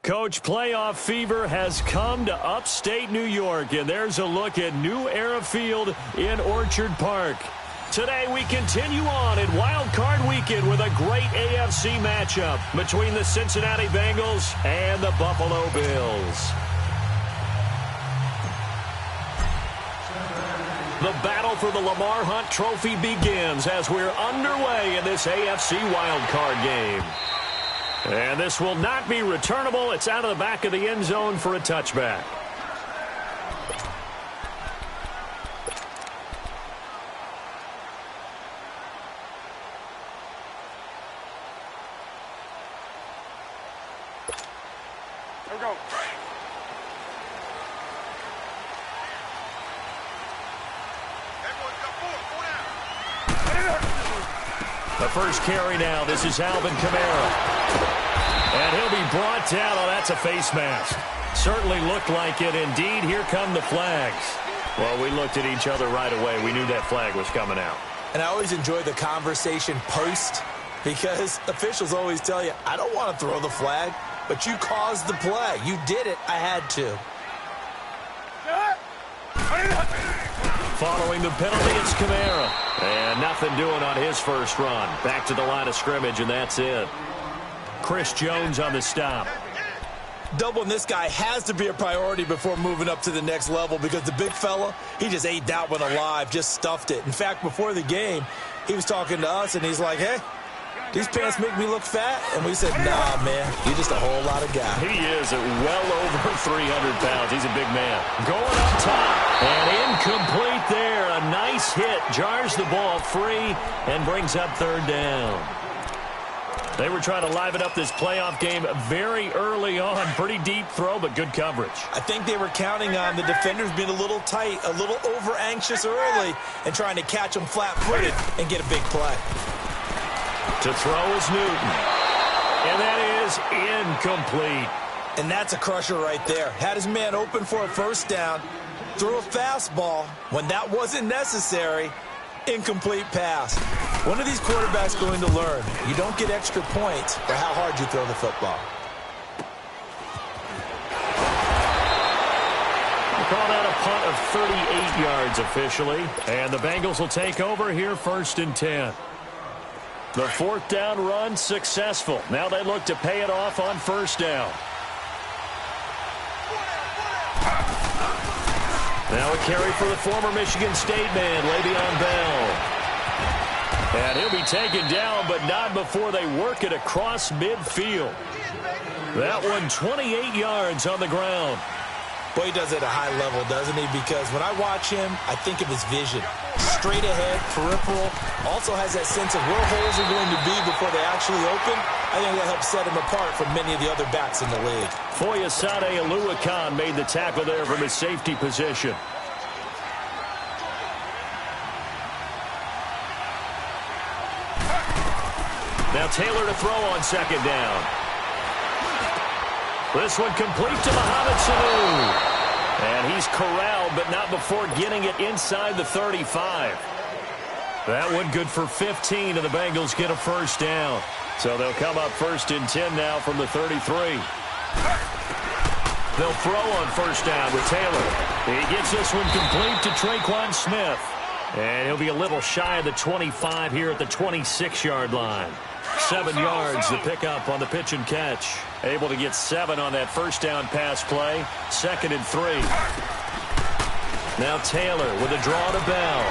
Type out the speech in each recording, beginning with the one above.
Coach, playoff fever has come to upstate New York, and there's a look at New Era Field in Orchard Park. Today we continue on in Wild Card Weekend with a great AFC matchup between the Cincinnati Bengals and the Buffalo Bills. The battle for the Lamar Hunt Trophy begins as we're underway in this AFC Wild Card game. And this will not be returnable. It's out of the back of the end zone for a touchback. Here we go. The first carry now. This is Alvin Kamara. And he'll be brought down. Oh, that's a face mask. Certainly looked like it. Indeed, here come the flags. Well, we looked at each other right away. We knew that flag was coming out. And I always enjoy the conversation post because officials always tell you, I don't want to throw the flag, but you caused the play. You did it. I had to. Following the penalty, it's Kamara. And nothing doing on his first run. Back to the line of scrimmage, and that's it. Chris Jones on the stop. Doubling this guy has to be a priority before moving up to the next level because the big fella, he just ate that one alive, just stuffed it. In fact, before the game, he was talking to us, and he's like, hey, these pants make me look fat? And we said, nah, man, you're just a whole lot of guy. He is at well over 300 pounds. He's a big man. Going up top, and incomplete there. A nice hit, jars the ball free, and brings up third down. They were trying to liven up this playoff game very early on. Pretty deep throw, but good coverage. I think they were counting on the defenders being a little tight, a little over-anxious early, and trying to catch them flat-footed and get a big play. To throw is Newton. And that is incomplete. And that's a crusher right there. Had his man open for a first down, threw a fastball when that wasn't necessary. Incomplete pass. One of these quarterbacks going to learn, you don't get extra points for how hard you throw the football. Call that a punt of 38 yards officially. And the Bengals will take over here 1st and 10. The 4th down run successful. Now they look to pay it off on 1st down. Now a carry for the former Michigan State man, Le'Veon Bell. And he'll be taken down, but not before they work it across midfield. That one 28 yards on the ground. Boy, he does it at a high level, doesn't he? Because when I watch him, I think of his vision. Straight ahead, peripheral. Also has that sense of where holes are going to be before they actually open. I think that helps set him apart from many of the other backs in the league. Foyesade Oluwakan made the tackle there from his safety position. Now Taylor to throw on 2nd down. This one complete to Mohamed Sanu. And he's corralled, but not before getting it inside the 35. That one good for 15, and the Bengals get a first down. So they'll come up 1st and 10 now from the 33. They'll throw on 1st down with Taylor. He gets this one complete to Traquan Smith. And he'll be a little shy of the 25 here at the 26-yard line. 7 yards the pickup on the pitch and catch. Able to get 7 on that 1st down pass play. 2nd and 3. Now Taylor with a draw to Bell.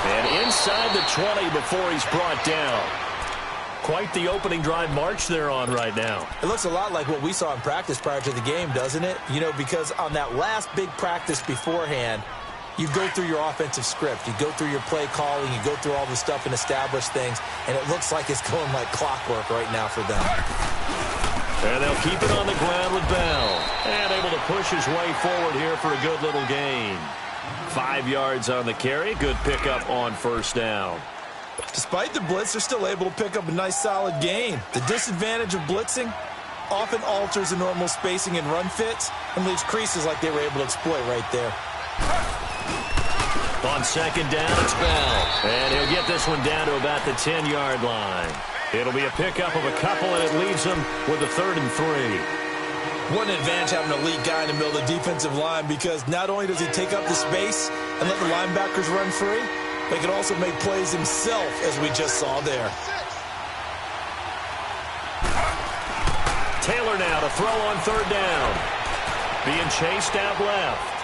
And inside the 20 before he's brought down. Quite the opening drive march they're on right now. It looks a lot like what we saw in practice prior to the game, doesn't it? You know, because on that last big practice beforehand, you go through your offensive script. You go through your play calling. You go through all the stuff and establish things. And it looks like it's going like clockwork right now for them. And they'll keep it on the ground with Bell. And able to push his way forward here for a good little gain. 5 yards on the carry. Good pickup on 1st down. Despite the blitz, they're still able to pick up a nice solid gain. The disadvantage of blitzing often alters the normal spacing and run fits and leaves creases like they were able to exploit right there. On 2nd down, it's Bell. And he'll get this one down to about the 10-yard line. It'll be a pickup of a couple, and it leaves them with a 3rd and 3. What an advantage having an elite guy in the middle of the defensive line, because not only does he take up the space and let the linebackers run free, but he can also make plays himself, as we just saw there. Taylor now to throw on 3rd down. Being chased out left.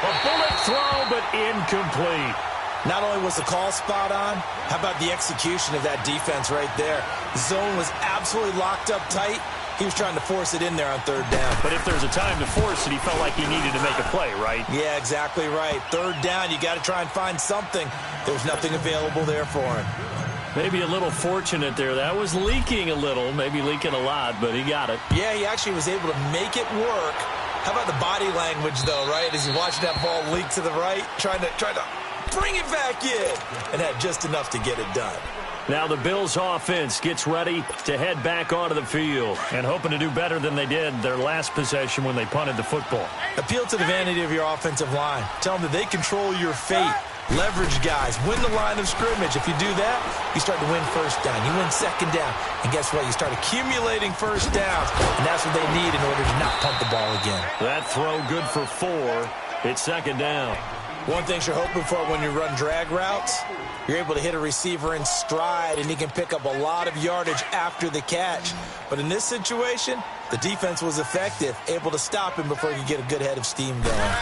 A bullet throw, but incomplete. Not only was the call spot on, how about the execution of that defense right there? The zone was absolutely locked up tight. He was trying to force it in there on 3rd down. But if there's a time to force it, he felt like he needed to make a play, right? Yeah, exactly right. 3rd down, you got to try and find something. There's nothing available there for him. Maybe a little fortunate there. That was leaking a little, maybe leaking a lot, but he got it. Yeah, he actually was able to make it work. How about the body language, though, right? As he's watching that ball leak to the right, trying to bring it back in, and had just enough to get it done. Now the Bills offense gets ready to head back onto the field and hoping to do better than they did their last possession when they punted the football. Appeal to the vanity of your offensive line. Tell them that they control your fate. Leverage guys. Win the line of scrimmage. If you do that, you start to win 1st down. You win 2nd down. And guess what? You start accumulating 1st downs. And that's what they need in order to not punt the ball again. That throw good for 4. It's 2nd down. One thing you're hoping for when you run drag routes, you're able to hit a receiver in stride, and he can pick up a lot of yardage after the catch. But in this situation, the defense was effective, able to stop him before he could get a good head of steam going.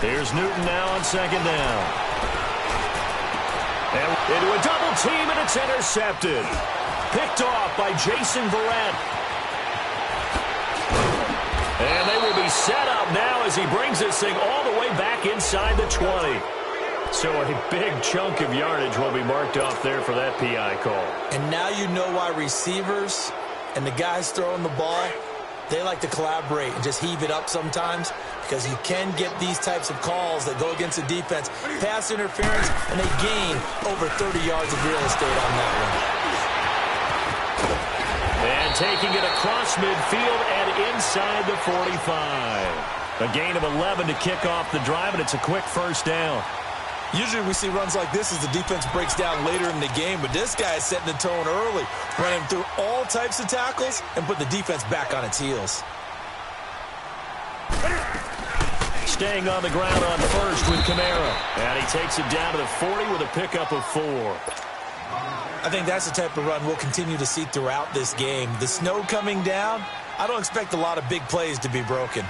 Here's Newton now on 2nd down. And into a double team, and it's intercepted. Picked off by Jason Verrett. And they will be set up now as he brings this thing all the way back inside the 20. So a big chunk of yardage will be marked off there for that PI call. And now you know why receivers and the guys throwing the ball, they like to collaborate and just heave it up sometimes, because you can get these types of calls that go against the defense, pass interference, and they gain over 30 yards of real estate on that one. And taking it across midfield and inside the 45. A gain of 11 to kick off the drive, and it's a quick 1st down. Usually we see runs like this as the defense breaks down later in the game, but this guy is setting the tone early, running through all types of tackles and put the defense back on its heels. Staying on the ground on 1st with Kamara. And he takes it down to the 40 with a pickup of 4. I think that's the type of run we'll continue to see throughout this game. The snow coming down, I don't expect a lot of big plays to be broken.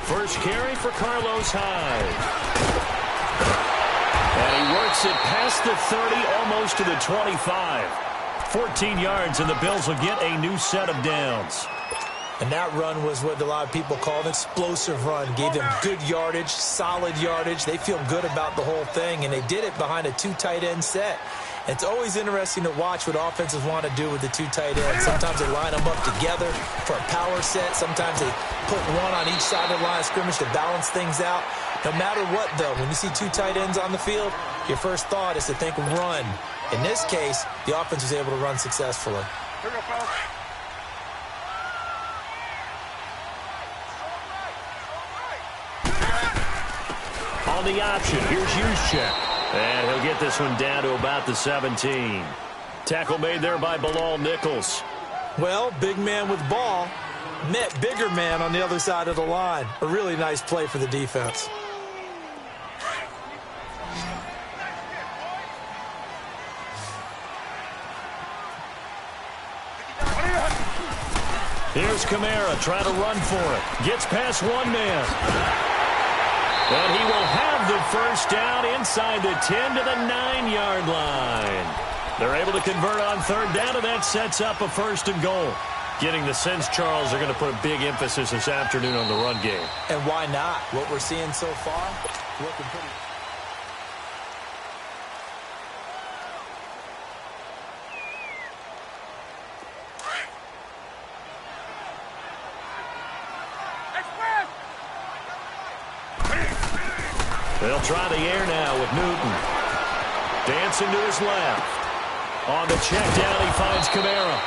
First carry for Carlos Hyde. And he works it past the 30, almost to the 25. 14 yards, and the Bills will get a new set of downs. And that run was what a lot of people call an explosive run. Gave them good yardage, solid yardage. They feel good about the whole thing, and they did it behind a 2 tight end set. It's always interesting to watch what offenses want to do with the 2 tight ends. Sometimes they line them up together for a power set. Sometimes they put one on each side of the line of scrimmage to balance things out. No matter what, though, when you see 2 tight ends on the field, your first thought is to think run. In this case, the offense was able to run successfully. Here we go, fellas. On the option, here's Juszczyk. And he'll get this one down to about the 17. Tackle made there by Bilal Nichols. Well, big man with ball met bigger man on the other side of the line. A really nice play for the defense. Here's Kamara trying to run for it. Gets past one man. And he will have the first down inside the 10 to the 9-yard line. They're able to convert on 3rd down, and that sets up a 1st and goal. Getting the sense, Charles, they're going to put a big emphasis this afternoon on the run game. And why not? What we're seeing so far, looking pretty... They'll try the air now with Newton. Dancing to his left. On the check down, he finds Kamara.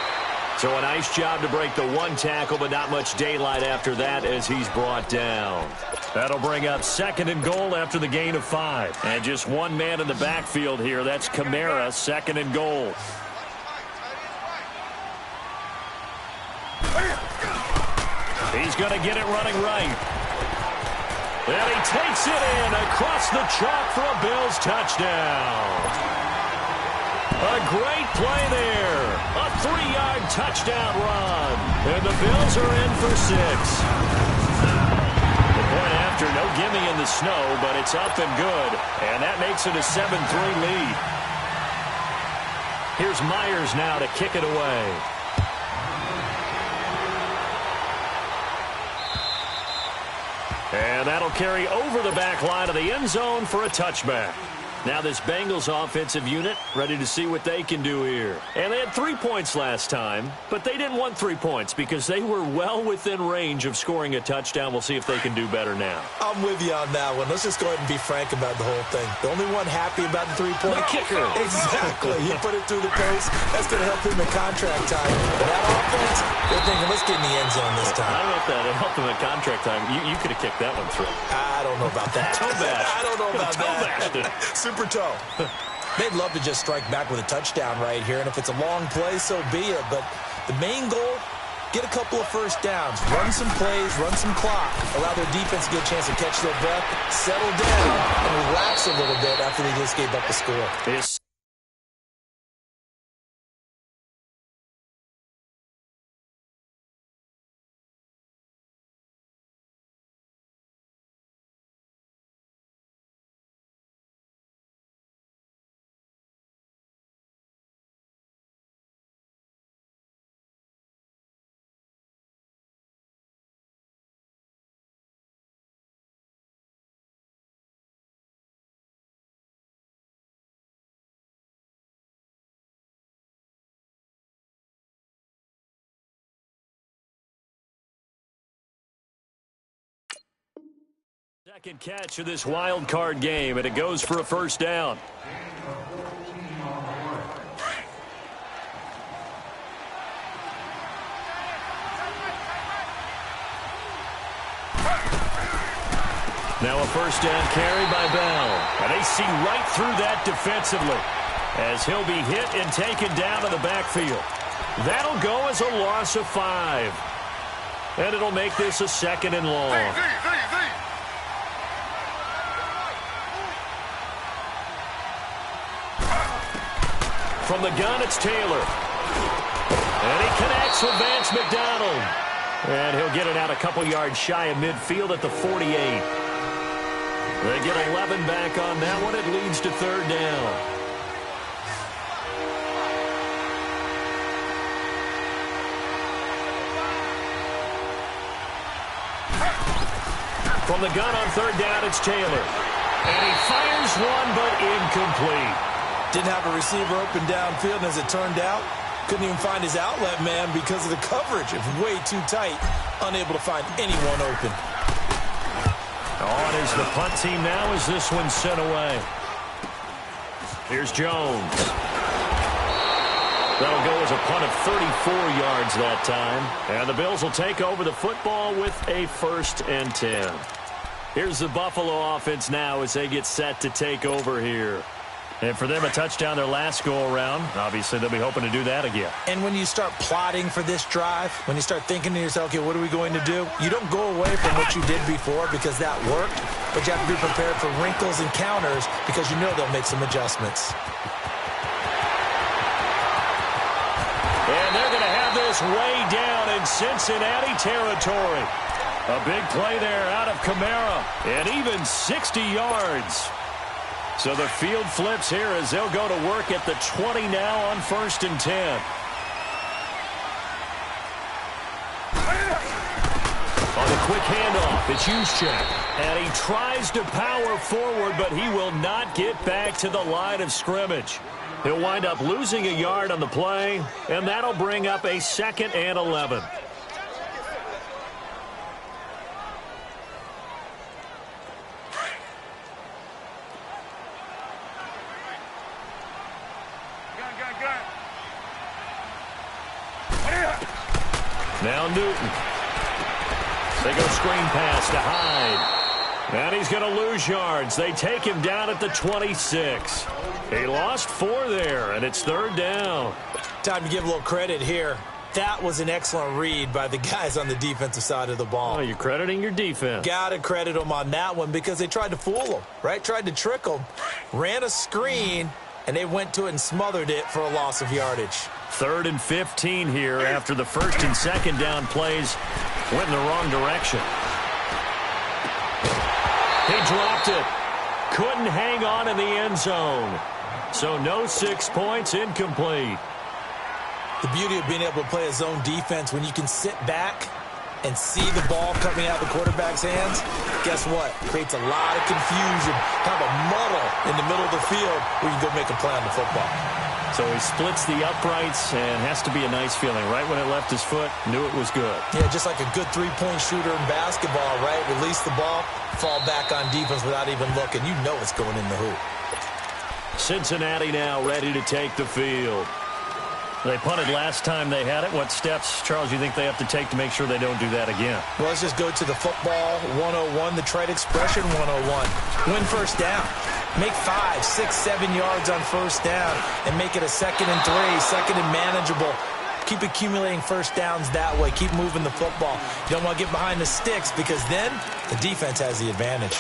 So a nice job to break the one tackle, but not much daylight after that as he's brought down. That'll bring up 2nd and goal after the gain of 5. And just one man in the backfield here. That's Kamara, 2nd and goal. He's going to get it running right. And he takes it in across the chalk for a Bills touchdown. A great play there. A 3-yard touchdown run. And the Bills are in for 6. The point after, no gimme in the snow, but it's up and good. And that makes it a 7-3 lead. Here's Myers now to kick it away. And that'll carry over the back line of the end zone for a touchback. Now this Bengals offensive unit ready to see what they can do here. And they had 3 points last time, but they didn't want 3 points because they were well within range of scoring a touchdown. We'll see if they can do better now. I'm with you on that one. Let's just go ahead and be frank about the whole thing. The only one happy about the 3-point kicker. Exactly. He put it through the post. That's going to help him in contract time. But that offense, they're thinking, let's get in the end zone this time. I don't know if that helped him in contract time. You could have kicked that one through. I don't know about that. Toe bash. I don't know about that. Super toe. They'd love to just strike back with a touchdown right here, and if it's a long play, so be it. But the main goal, get a couple of first downs, run some plays, run some clock, allow their defense to get a chance to catch their breath, settle down, and relax a little bit after they just gave up the score. Yes. Second catch of this wild card game, and it goes for a first down. Now a first down carry by Bell. And they see right through that defensively as he'll be hit and taken down in the backfield. That'll go as a loss of 5. And it'll make this a 2nd and long. From the gun, it's Taylor. And he connects with Vance McDonald. And he'll get it out a couple yards shy of midfield at the 48. They get 11 back on that one. It leads to 3rd down. From the gun on 3rd down, it's Taylor. And he fires one, but incomplete. Didn't have a receiver open downfield, and as it turned out, couldn't even find his outlet man because of the coverage. It was way too tight, unable to find anyone open. On is the punt team now as this one's sent away. Here's Jones. That'll go as a punt of 34 yards that time. And the Bills will take over the football with a 1st and 10. Here's the Buffalo offense now as they get set to take over here. And for them, a touchdown their last go-around. Obviously, they'll be hoping to do that again. And when you start plotting for this drive, when you start thinking to yourself, okay, what are we going to do? You don't go away from what you did before because that worked, but you have to be prepared for wrinkles and counters because you know they'll make some adjustments. And they're going to have this way down in Cincinnati territory. A big play there out of Kamara, and even 60 yards. So the field flips here as they'll go to work at the 20 now on 1st and 10. On the quick handoff, it's Juszczyk. And he tries to power forward, but he will not get back to the line of scrimmage. He'll wind up losing a yard on the play, and that'll bring up a 2nd and 11. Now Newton. They go screen pass to Hyde. And he's going to lose yards. They take him down at the 26. He lost 4 there, and it's 3rd down. Time to give a little credit here. That was an excellent read by the guys on the defensive side of the ball. Oh, you're crediting your defense. Got to credit them on that one because they tried to fool them, right? Tried to trick them. Ran a screen, and they went to it and smothered it for a loss of yardage. 3rd and 15 here after the 1st and 2nd down plays went in the wrong direction. He dropped it. Couldn't hang on in the end zone. So no 6 points, incomplete. The beauty of being able to play a zone defense when you can sit back and see the ball coming out of the quarterback's hands, guess what? Creates a lot of confusion, kind of a muddle in the middle of the field where you can go make a play on the football. So he splits the uprights and has to be a nice feeling. Right when it left his foot, knew it was good. Yeah, just like a good three-point shooter in basketball, right? Release the ball, fall back on defense without even looking. You know it's going in the hoop. Cincinnati now ready to take the field. They punted last time they had it. What steps, Charles, you think they have to take to make sure they don't do that again? Well, let's just go to the football 101, the trade expression 101. Win first down. Make 5, 6, 7 yards on first down and make it a 2nd and 3, 2nd and manageable. Keep accumulating first downs that way. Keep moving the football. You don't want to get behind the sticks because then the defense has the advantage.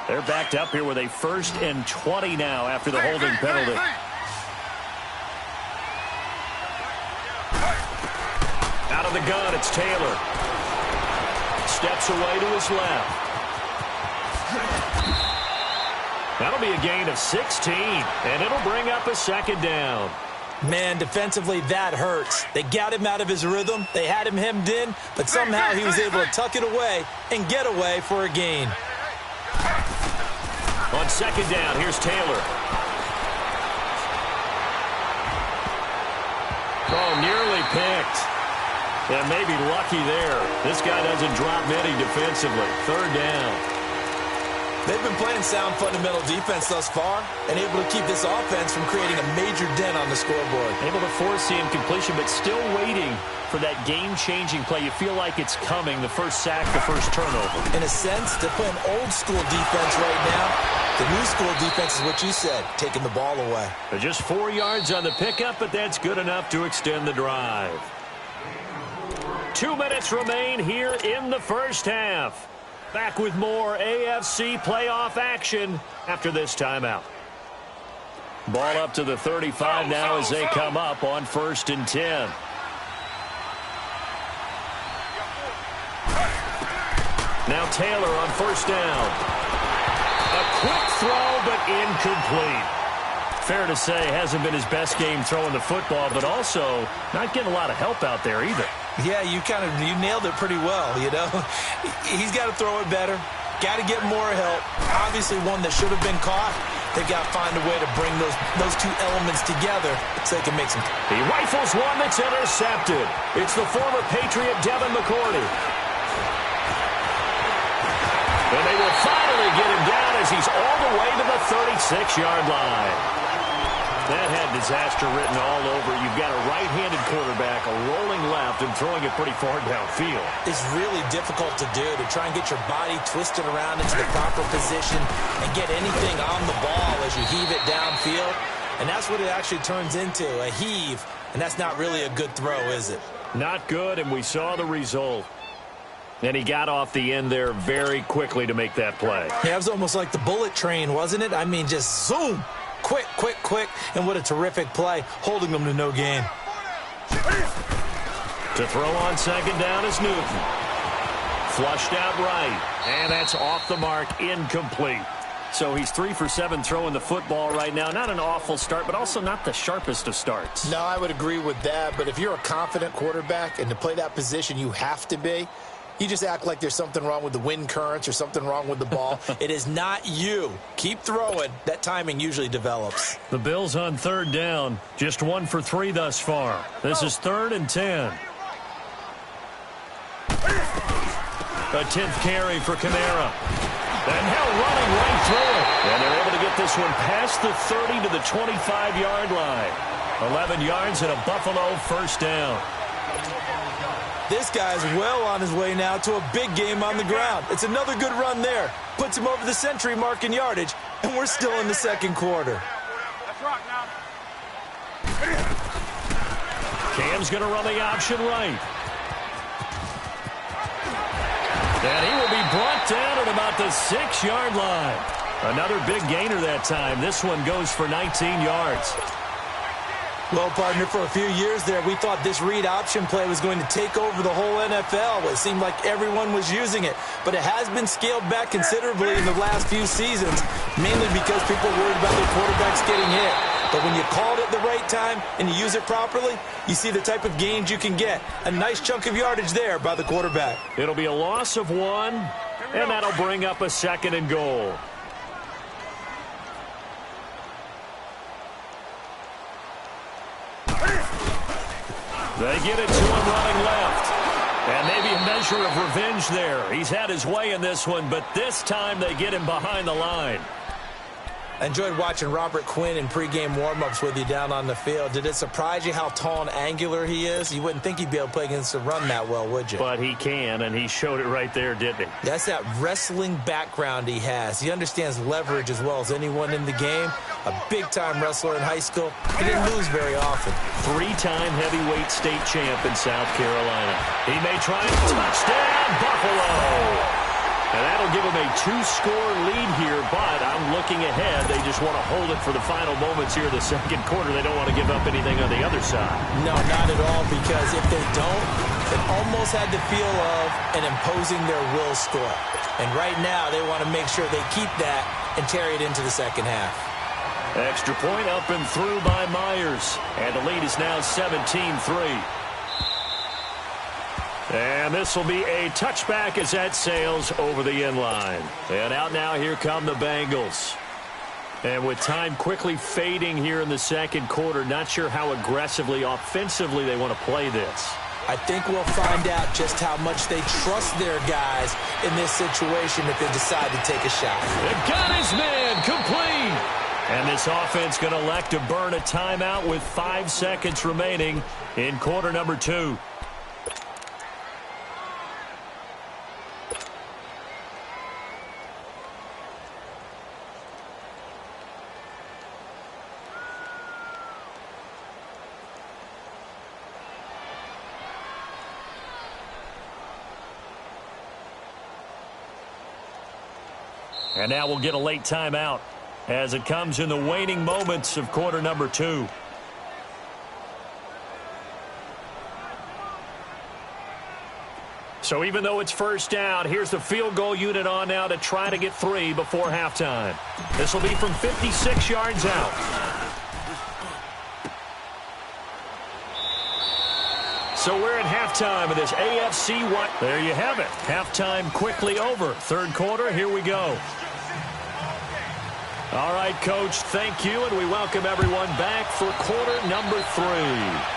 They're backed up here with a 1st and 20 now after the holding penalty. Out of the gun, it's Taylor. Steps away to his left. That'll be a gain of 16, and it'll bring up a 2nd down. Man, defensively, that hurts. They got him out of his rhythm. They had him hemmed in, but somehow he was able to tuck it away and get away for a gain. On 2nd down, here's Taylor. Oh, nearly picked. Yeah, maybe lucky there. This guy doesn't drop many defensively. 3rd down. They've been playing sound fundamental defense thus far and able to keep this offense from creating a major dent on the scoreboard. Able to force the incompletion, but still waiting for that game-changing play. You feel like it's coming, the first sack, the first turnover. In a sense, they're playing old-school defense right now. The new-school defense is what you said, taking the ball away. They're just 4 yards on the pickup, but that's good enough to extend the drive. 2 minutes remain here in the first half. Back with more AFC playoff action after this timeout. Ball up to the 35 now as they come up on 1st and 10. Now Taylor on 1st down. A quick throw, but incomplete. Fair to say, hasn't been his best game throwing the football, but also not getting a lot of help out there either. Yeah, you nailed it pretty well, you know. He's got to throw it better. Got to get more help. Obviously one that should have been caught. They've got to find a way to bring those two elements together so they can make some. He rifles one that's intercepted. It's the former Patriot Devin McCourty. And they will finally get him down as he's all the way to the 36-yard line. That had disaster written all over. You've got a right-handed quarterback, a rolling left, and throwing it pretty far downfield. It's really difficult to do, to try and get your body twisted around into the proper position and get anything on the ball as you heave it downfield. And that's what it actually turns into, a heave. And that's not really a good throw, is it? Not good, and we saw the result. And he got off the end there very quickly to make that play. Yeah, it was almost like the bullet train, wasn't it? I mean, just zoom. Quick, quick, quick, and what a terrific play, holding them to no gain. To throw on 2nd down is Newton. Flushed out right, and that's off the mark, incomplete. So he's 3 for 7 throwing the football right now. Not an awful start, but also not the sharpest of starts. No, I would agree with that, but if you're a confident quarterback and to play that position you have to be, you just act like there's something wrong with the wind currents or something wrong with the ball. It is not you. Keep throwing. That timing usually develops. The Bills on 3rd down. Just 1 for 3 thus far. This is 3rd and 10. A 10th carry for Kamara. And Hill running And they're able to get this one past the 30 to the 25-yard line. 11 yards and a Buffalo first down. This guy's well on his way now to a big game on the ground. It's another good run there. Puts him over the century mark in yardage, and we're still in the second quarter. Let's rock now. Cam's going to run the option right. And he will be brought down at about the 6-yard line. Another big gainer that time. This one goes for 19 yards. Well, partner, for a few years there, we thought this read option play was going to take over the whole NFL. It seemed like everyone was using it. But it has been scaled back considerably in the last few seasons, mainly because people are worried about their quarterbacks getting hit. But when you call it at the right time and you use it properly, you see the type of gains you can get. A nice chunk of yardage there by the quarterback. It'll be a loss of 1, and that'll bring up a 2nd and goal. They get it to him running left. And maybe a measure of revenge there. He's had his way in this one, but this time they get him behind the line. I enjoyed watching Robert Quinn in pregame warm-ups with you down on the field. Did it surprise you how tall and angular he is? You wouldn't think he'd be able to play against the run that well, would you? But he can, and he showed it right there, didn't he? That's that wrestling background he has. He understands leverage as well as anyone in the game. A big-time wrestler in high school. He didn't lose very often. 3-time heavyweight state champ in South Carolina. He may try and touchdown, Buffalo! And that'll give them a 2-score lead here, but I'm looking ahead. They just want to hold it for the final moments here in the second quarter. They don't want to give up anything on the other side. No, not at all, because if they don't, it almost had the feel of an imposing their will score. And right now, they want to make sure they keep that and carry it into the second half. Extra point up and through by Myers. And the lead is now 17-3. And this will be a touchback as that sails over the end line. And out now, here come the Bengals. And with time quickly fading here in the second quarter, not sure how aggressively, offensively they want to play this. I think we'll find out just how much they trust their guys in this situation if they decide to take a shot. They've got his man complete. And this offense going to elect to burn a timeout with 5 seconds remaining in quarter number 2. And now we'll get a late timeout as it comes in the waning moments of quarter number 2. So even though it's first down, here's the field goal unit on now to try to get 3 before halftime. This will be from 56 yards out. So we're at halftime of this AFC West. There you have it. Halftime quickly over. Third quarter, here we go. All right, Coach, thank you, and we welcome everyone back for quarter number 3.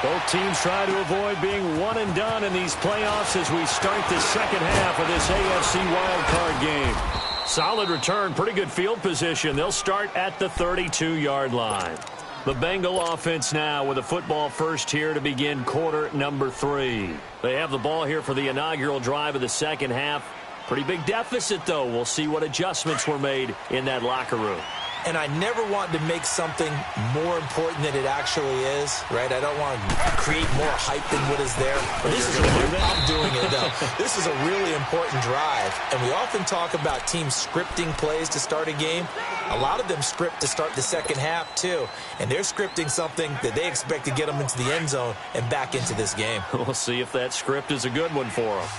Both teams try to avoid being one and done in these playoffs as we start the second half of this AFC wildcard game. Solid return, pretty good field position. They'll start at the 32-yard line. The Bengal offense now with a football first here to begin quarter number 3. They have the ball here for the inaugural drive of the second half. Pretty big deficit, though. We'll see what adjustments were made in that locker room. And I never want to make something more important than it actually is, right? I don't want to create more hype than what is there. But this is I'm doing it, though. This is a really important drive. And we often talk about teams scripting plays to start a game. A lot of them script to start the second half, too. And they're scripting something that they expect to get them into the end zone and back into this game. We'll see if that script is a good one for them.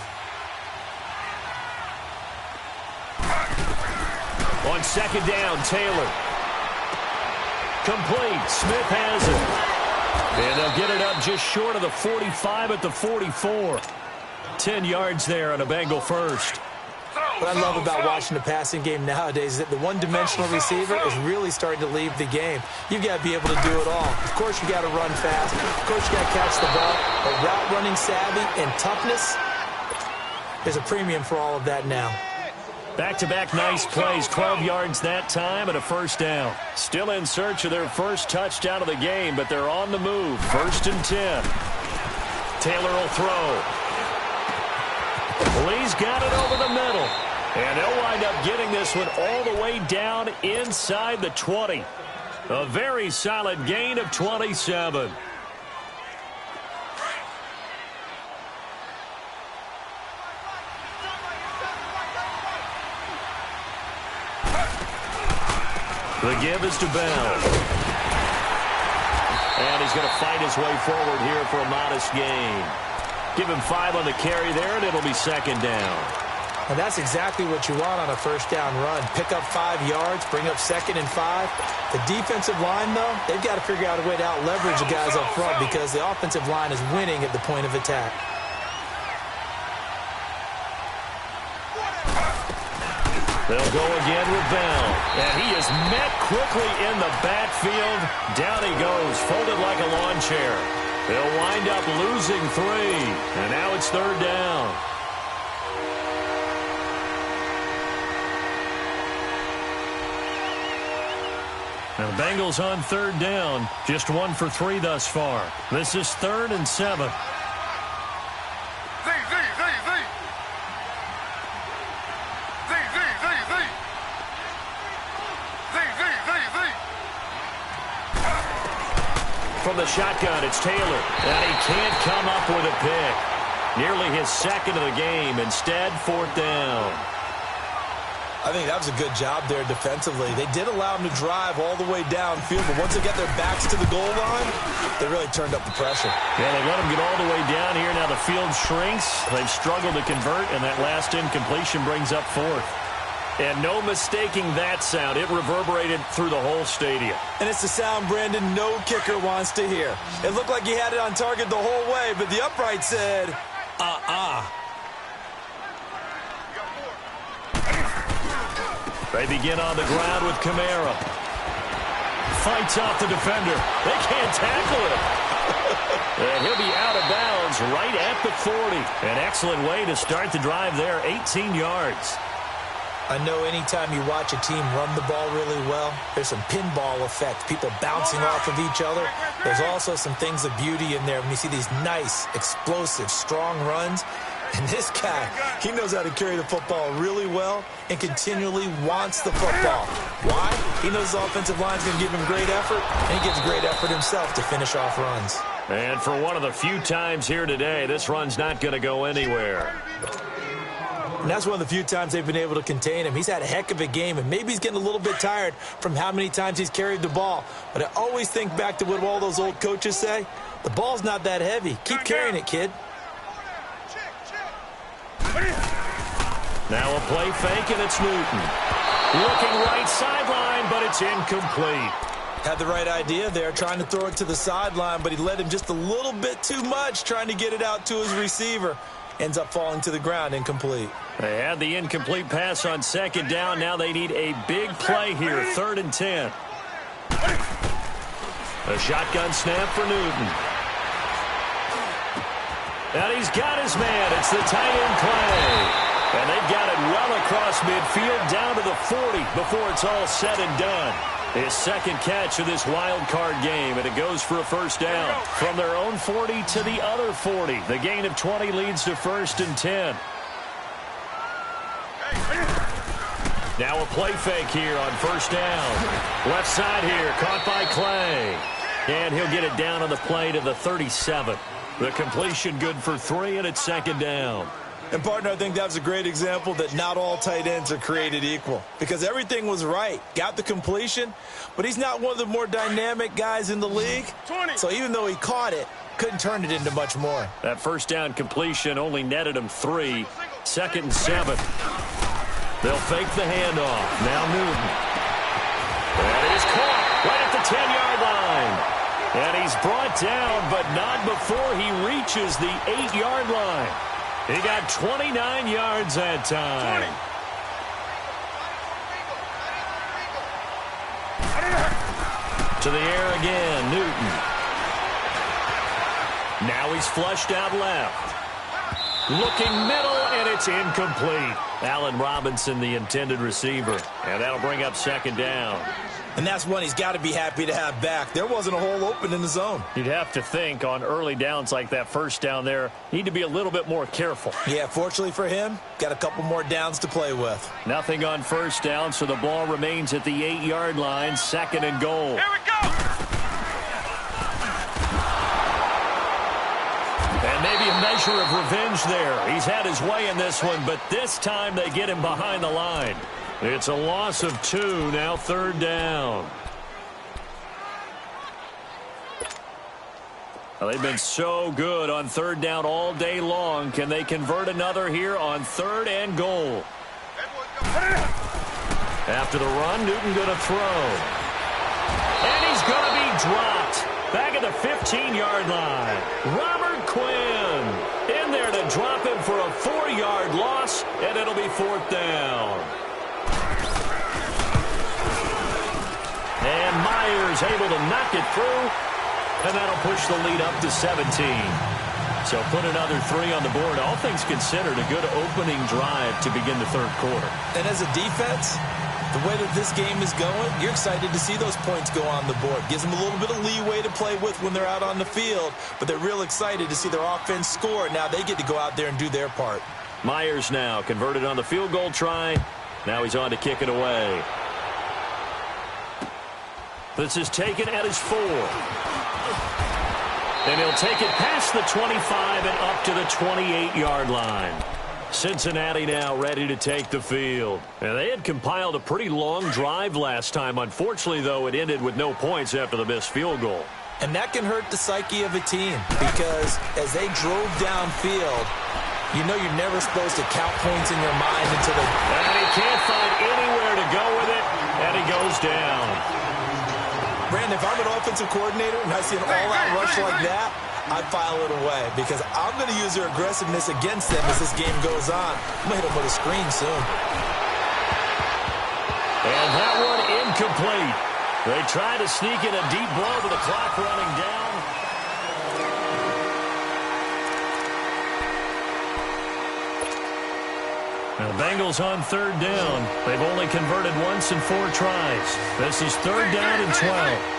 On second down, Taylor. Complete. Smith has it. And they'll get it up just short of the 45 at the 44. 10 yards there on a Bengal first. What I love about watching the passing game nowadays is that the one-dimensional receiver is really starting to leave the game. You've got to be able to do it all. Of course, you got to run fast. Of course, you got to catch the ball. But route running savvy and toughness, there's a premium for all of that now. Back-to-back nice plays, 12 yards that time and a first down. Still in search of their first touchdown of the game, but they're on the move. 1st and 10. Taylor will throw. Lee's got it over the middle. And they'll wind up getting this one all the way down inside the 20. A very solid gain of 27. The give is to Bell. And he's going to fight his way forward here for a modest gain. Give him 5 on the carry there, and it'll be 2nd down. And that's exactly what you want on a first down run. Pick up 5 yards, bring up 2nd and 5. The defensive line, though, they've got to figure out a way to out-leverage the guys up front because the offensive line is winning at the point of attack. They'll go again with Bell. And he is met quickly in the backfield. Down he goes, folded like a lawn chair. They'll wind up losing 3. And now it's 3rd down. Now the Bengals on 3rd down. Just 1 for 3 thus far. This is 3rd and 7. From the shotgun, it's Taylor. And he can't come up with a pick. Nearly his 2nd of the game. Instead, 4th down. I think that was a good job there defensively. They did allow him to drive all the way downfield, but once they got their backs to the goal line, they really turned up the pressure. Yeah, they let him get all the way down here. Now the field shrinks. They've struggled to convert, and that last incompletion brings up 4th. And no mistaking that sound. It reverberated through the whole stadium. And it's the sound, Brandon, no kicker wants to hear. It looked like he had it on target the whole way, but the upright said, They begin on the ground with Kamara. Fights off the defender. They can't tackle him. And he'll be out of bounds right at the 40. An excellent way to start the drive there, 18 yards. I know anytime you watch a team run the ball really well, there's some pinball effect, people bouncing off of each other. There's also some things of beauty in there when you see these nice, explosive, strong runs. And this guy, he knows how to carry the football really well and continually wants the football. Why? He knows the offensive line's going to give him great effort, and he gives great effort himself to finish off runs. And for one of the few times here today, this run's not going to go anywhere. And that's one of the few times they've been able to contain him. He's had a heck of a game, and maybe he's getting a little bit tired from how many times he's carried the ball. But I always think back to what all those old coaches say. The ball's not that heavy. Keep carrying it, kid. Now a play fake, and it's Newton. Looking right sideline, but it's incomplete. Had the right idea there, trying to throw it to the sideline, but he led him just a little bit too much, trying to get it out to his receiver. Ends up falling to the ground, incomplete. They had the incomplete pass on 2nd down. Now they need a big play here, 3rd and 10. A shotgun snap for Newton. And he's got his man. It's the tight end Clay. And they've got it well across midfield down to the 40 before it's all said and done. His 2nd catch of this wild card game, and it goes for a first down. From their own 40 to the other 40. The gain of 20 leads to 1st and 10. Now a play fake here on 1st down. Left side here, caught by Clay. And he'll get it down on the play to the 37. The completion good for 3, and it's 2nd down. And, partner, I think that was a great example that not all tight ends are created equal because everything was right. Got the completion, but he's not one of the more dynamic guys in the league. So even though he caught it, couldn't turn it into much more. That first down completion only netted him 3. 2nd and 7. They'll fake the handoff. Now Newton. And he's caught right at the 10-yard line. And he's brought down, but not before he reaches the 8-yard line. He got 29 yards that time. To the air again, Newton. Now he's flushed out left. Looking middle, and it's incomplete. Allen Robinson, the intended receiver. And that'll bring up second down. And that's one he's got to be happy to have back. There wasn't a hole open in the zone. You'd have to think on early downs like that first down there, need to be a little bit more careful. Yeah, fortunately for him, got a couple more downs to play with. Nothing on first down, so the ball remains at the 8-yard line, second and goal. Here we go! And maybe a measure of revenge there. He's had his way in this one, but this time they get him behind the line. It's a loss of 2, now third down. Well, they've been so good on third down all day long. Can they convert another here on third and goal? After the run, Newton going to throw. And he's going to be dropped. Back at the 15-yard line. Robert Quinn in there to drop him for a 4-yard loss, and it'll be fourth down. And Myers able to knock it through, and that'll push the lead up to 17. So put another 3 on the board. All things considered, a good opening drive to begin the third quarter. And as a defense, the way that this game is going, you're excited to see those points go on the board. Gives them a little bit of leeway to play with when they're out on the field, but they're real excited to see their offense score. Now they get to go out there and do their part. Myers now converted on the field goal try. Now he's on to kick it away. This is taken at his 4. And he'll take it past the 25 and up to the 28-yard line. Cincinnati now ready to take the field. And they had compiled a pretty long drive last time. Unfortunately, though, it ended with no points after the missed field goal. And that can hurt the psyche of a team because as they drove downfield, you know you're never supposed to count points in your mind until they... And he can't find anywhere to go with it, and he goes down. Brandon, if I'm an offensive coordinator and I see an all-out rush like that, I file it away because I'm going to use their aggressiveness against them as this game goes on. I'm going to hit them with a screen soon. And that one incomplete. They try to sneak in a deep blow with the clock running down. Now the Bengals on third down. They've only converted once in 4 tries. This is third down and 12.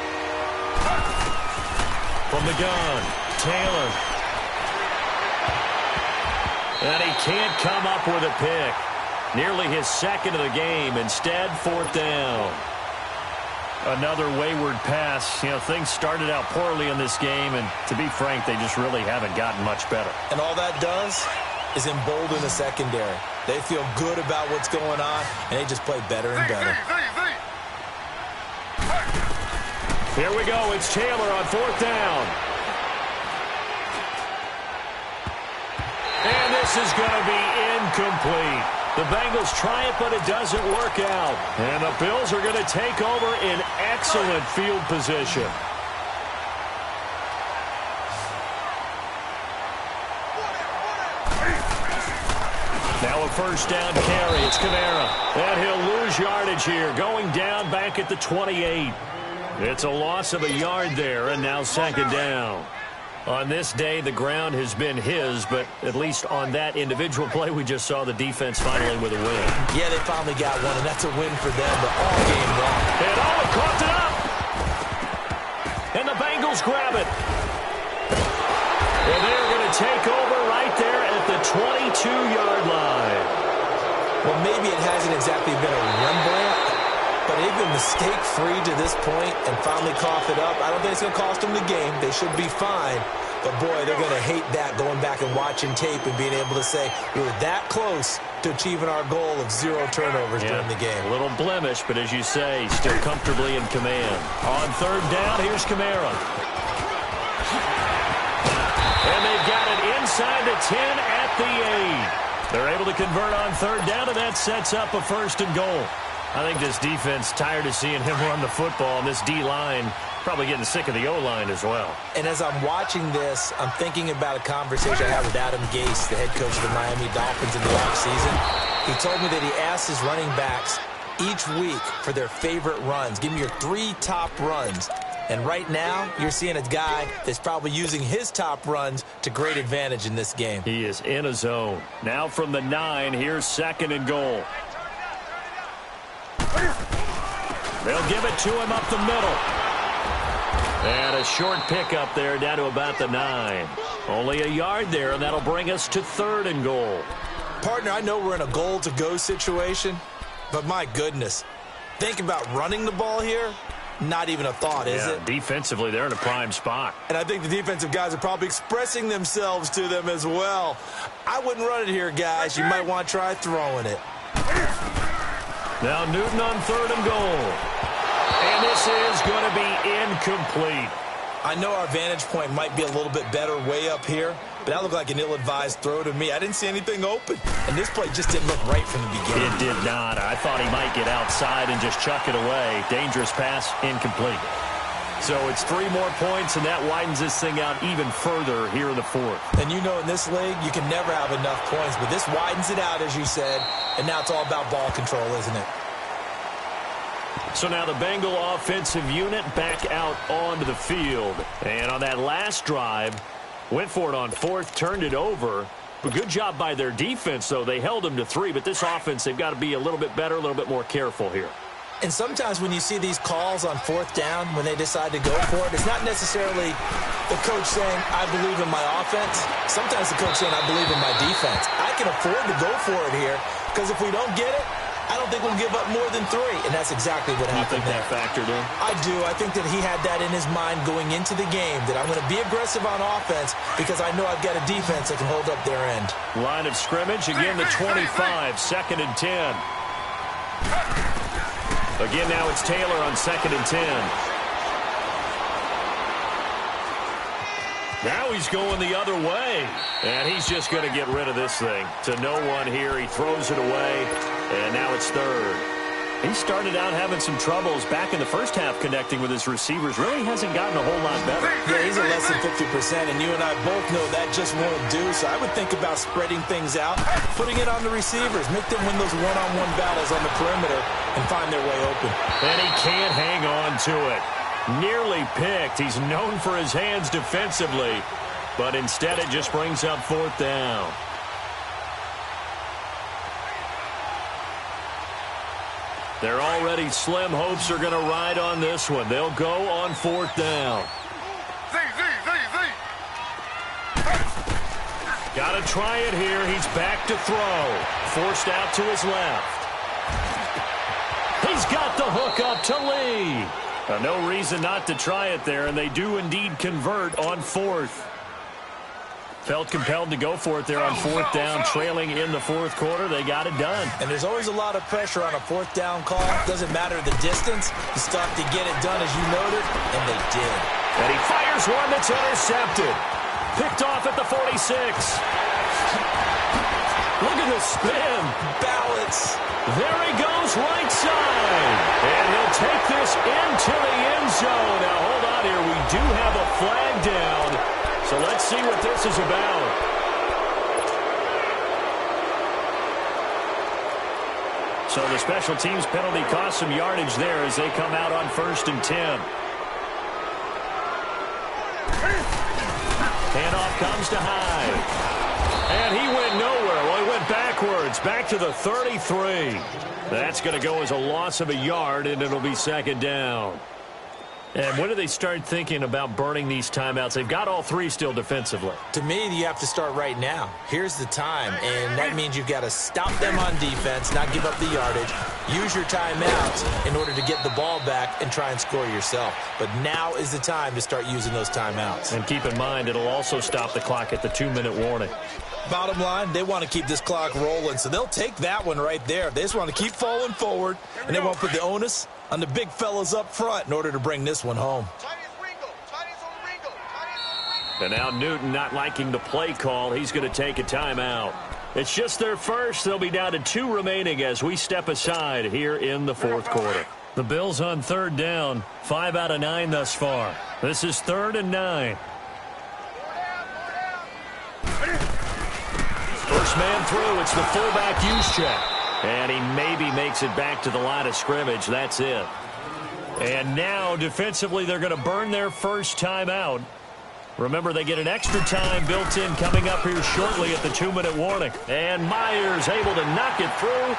From the gun, Taylor. And he can't come up with a pick. Nearly his second of the game. Instead, fourth down. Another wayward pass. You know, things started out poorly in this game, and to be frank, they just really haven't gotten much better. And all that does is embolden the secondary. They feel good about what's going on, and they just play better and better. Here we go. It's Taylor on fourth down. And this is going to be incomplete. The Bengals try it, but it doesn't work out. And the Bills are going to take over in excellent field position. Now a first down carry. It's Kamara. And he'll lose yardage here. Going down back at the 28. It's a loss of a yard there, and now second down. On this day, the ground has been his, but at least on that individual play, we just saw the defense finally with a win. Yeah, they finally got one, and that's a win for them, but all game long. And coughed it up. And the Bengals grab it. And they're going to take over right there at the 22-yard line. Well, maybe it hasn't exactly been a Rembrandt, but they've been mistake-free to this point and finally cough it up. I don't think it's going to cost them the game. They should be fine. But, boy, they're going to hate that, going back and watching tape and being able to say, we were that close to achieving our goal of 0 turnovers during the game. A little blemish, but as you say, still comfortably in command. On third down, here's Kamara. And they've got it inside the 10 at the 8. They're able to convert on third down, and that sets up a first and goal. I think this defense tired of seeing him run the football, and this D-line probably getting sick of the O-line as well. And as I'm watching this, I'm thinking about a conversation I had with Adam Gase, the head coach of the Miami Dolphins in the offseason. He told me that he asked his running backs each week for their favorite runs. Give me your 3 top runs. And right now, you're seeing a guy that's probably using his top runs to great advantage in this game. He is in a zone. Now from the 9, here's 2nd and goal. They'll give it to him up the middle. And a short pickup there down to about the 9. Only a yard there, and that'll bring us to 3rd and goal. Partner, I know we're in a goal-to-go situation, but my goodness, think about running the ball here. Not even a thought, is it? Defensively, they're in a prime spot. And I think the defensive guys are probably expressing themselves to them as well. I wouldn't run it here, guys. You might want to try throwing it. Now Newton on 3rd and goal. And this is going to be incomplete. I know our vantage point might be a little bit better way up here, but that looked like an ill-advised throw to me. I didn't see anything open, and this play just didn't look right from the beginning. It did not. I thought he might get outside and just chuck it away. Dangerous pass, incomplete. So it's 3 more points, and that widens this thing out even further here in the 4th. And you know in this league, you can never have enough points, but this widens it out, as you said, and now it's all about ball control, isn't it? So now the Bengal offensive unit back out onto the field. And on that last drive, went for it on 4th, turned it over. But good job by their defense, though. They held them to 3, but this offense, they've got to be a little bit better, a little bit more careful here. And sometimes when you see these calls on 4th down, when they decide to go for it, it's not necessarily the coach saying, I believe in my offense. Sometimes the coach saying, I believe in my defense. I can afford to go for it here, because if we don't get it, I don't think we'll give up more than 3, and that's exactly what happened there. You think that factored in? I do. I think that he had that in his mind going into the game, that I'm going to be aggressive on offense because I know I've got a defense that can hold up their end. Line of scrimmage, again the 25, 2nd and 10. Again, now it's Taylor on 2nd and 10. Now he's going the other way. And he's just going to get rid of this thing. To no one here. He throws it away. And now it's 3rd. He started out having some troubles back in the first half connecting with his receivers. Really hasn't gotten a whole lot better. Yeah, he's at less than 50%, and you and I both know that just won't do. So I would think about spreading things out, putting it on the receivers, make them win those one-on-one battles on the perimeter and find their way open. And he can't hang on to it. Nearly picked. He's known for his hands defensively, but instead it just brings up 4th down. They're already slim hopes are going to ride on this one. They'll go on 4th down. Got to try it here. He's back to throw. Forced out to his left. He's got the hook up to Lee. No reason not to try it there, and they do indeed convert on 4th. Felt compelled to go for it there on 4th down, trailing in the 4th quarter. They got it done. And there's always a lot of pressure on a 4th down call. Doesn't matter the distance. You stop to get it done, as you noted, and they did. And he fires one that's intercepted. Picked off at the 46. Look at the spin. Balance. There he goes, right side. And he'll take this into the end zone. Now, hold on here. We do have a flag down. So let's see what this is about. So the special teams penalty cost some yardage there as they come out on 1st and 10. Handoff comes to Hyde. And he went nowhere. Well, he went backwards, back to the 33. That's going to go as a loss of a yard, and it'll be 2nd down. And when do they start thinking about burning these timeouts? They've got all 3 still defensively. To me, you have to start right now. Here's the time, and that means you've got to stop them on defense, not give up the yardage, use your timeouts in order to get the ball back and try and score yourself. But now is the time to start using those timeouts. And keep in mind, it'll also stop the clock at the 2-minute warning. Bottom line, they want to keep this clock rolling, so they'll take that one right there. They just want to keep falling forward, and they won't put the onus on the big fellas up front in order to bring this one home. And now Newton not liking the play call. He's going to take a timeout. It's just their first. They'll be down to 2 remaining as we step aside here in the 4th quarter. The Bills on 3rd down. 5 out of 9 thus far. This is 3rd and 9. First man through. It's the fullback use check. And he maybe makes it back to the line of scrimmage. That's it. And now, defensively, they're going to burn their first timeout. Remember, they get an extra time built in coming up here shortly at the 2-minute warning. And Myers able to knock it through.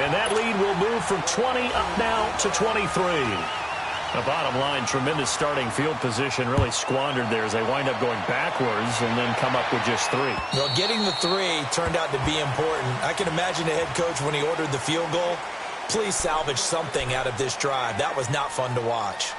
And that lead will move from 20 up now to 23. The bottom line, tremendous starting field position, really squandered there as they wind up going backwards and then come up with just 3. Well, getting the 3 turned out to be important. I can imagine the head coach when he ordered the field goal. Please salvage something out of this drive. That was not fun to watch.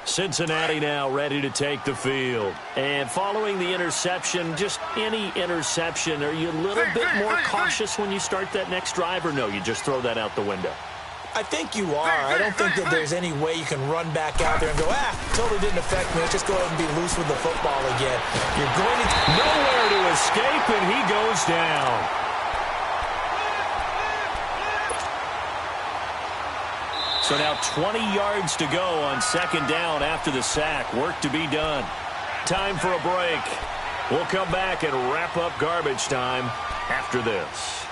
Cincinnati now ready to take the field. And following the interception, just any interception, are you a little bit more cautious when you start that next drive, or no, you just throw that out the window? I think you are. I don't think that there's any way you can run back out there and go, totally didn't affect me. Let's just go ahead and be loose with the football again. You're going to... Nowhere to escape, and he goes down. So now 20 yards to go on second down after the sack. Work to be done. Time for a break. We'll come back and wrap up garbage time after this.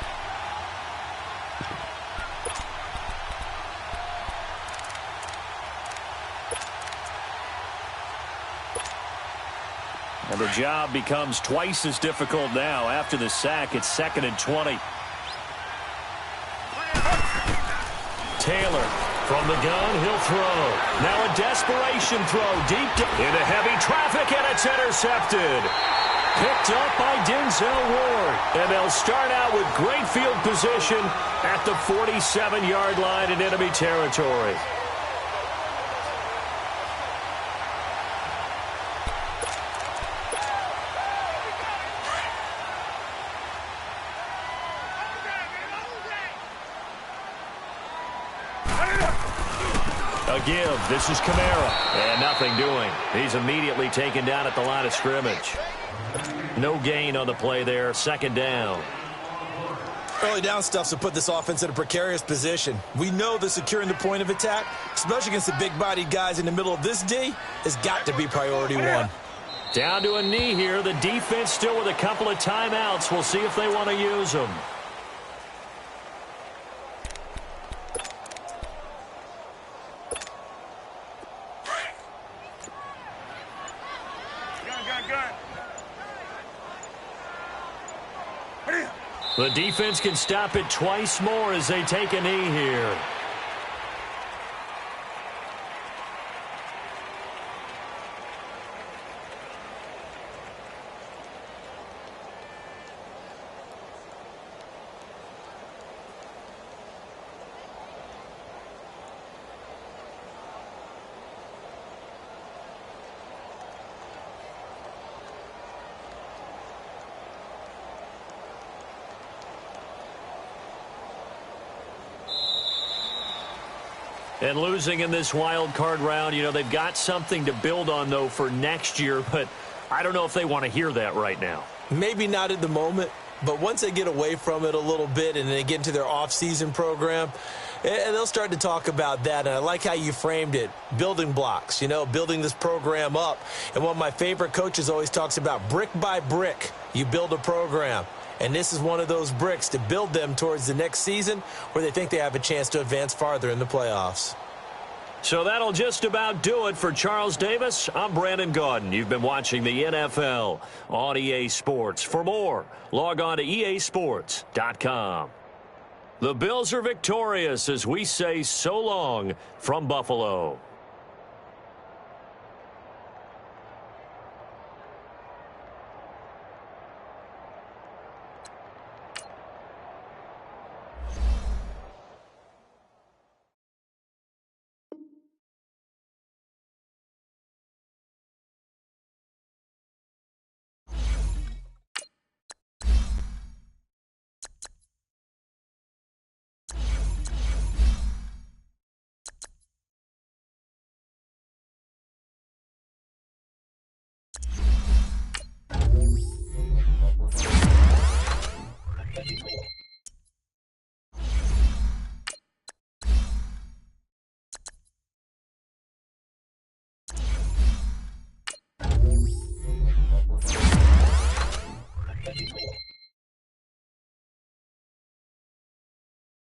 And the job becomes twice as difficult now. After the sack, it's 2nd and 20. Taylor from the gun, he'll throw. Now a desperation throw deep into heavy traffic, and it's intercepted. Picked up by Denzel Ward. And they'll start out with great field position at the 47-yard line in enemy territory. A give. This is Kamara. And nothing doing. He's immediately taken down at the line of scrimmage. No gain on the play there. 2nd down. Early down stuff's to put this offense in a precarious position. We know that securing the point of attack, especially against the big-bodied guys in the middle of this D, has got to be priority 1. Down to a knee here. The defense still with a couple of timeouts. We'll see if they want to use them. The defense can stop it twice more as they take a knee here. And losing in this wild card round, you know, they've got something to build on, though, for next year. But I don't know if they want to hear that right now. Maybe not at the moment, but once they get away from it a little bit and they get into their off-season program, and they'll start to talk about that. And I like how you framed it, building blocks, you know, building this program up. And one of my favorite coaches always talks about brick by brick, you build a program. And this is one of those bricks to build them towards the next season where they think they have a chance to advance farther in the playoffs. So that'll just about do it for Charles Davis. I'm Brandon Gaudin. You've been watching the NFL on EA Sports. For more, log on to easports.com. The Bills are victorious as we say so long from Buffalo.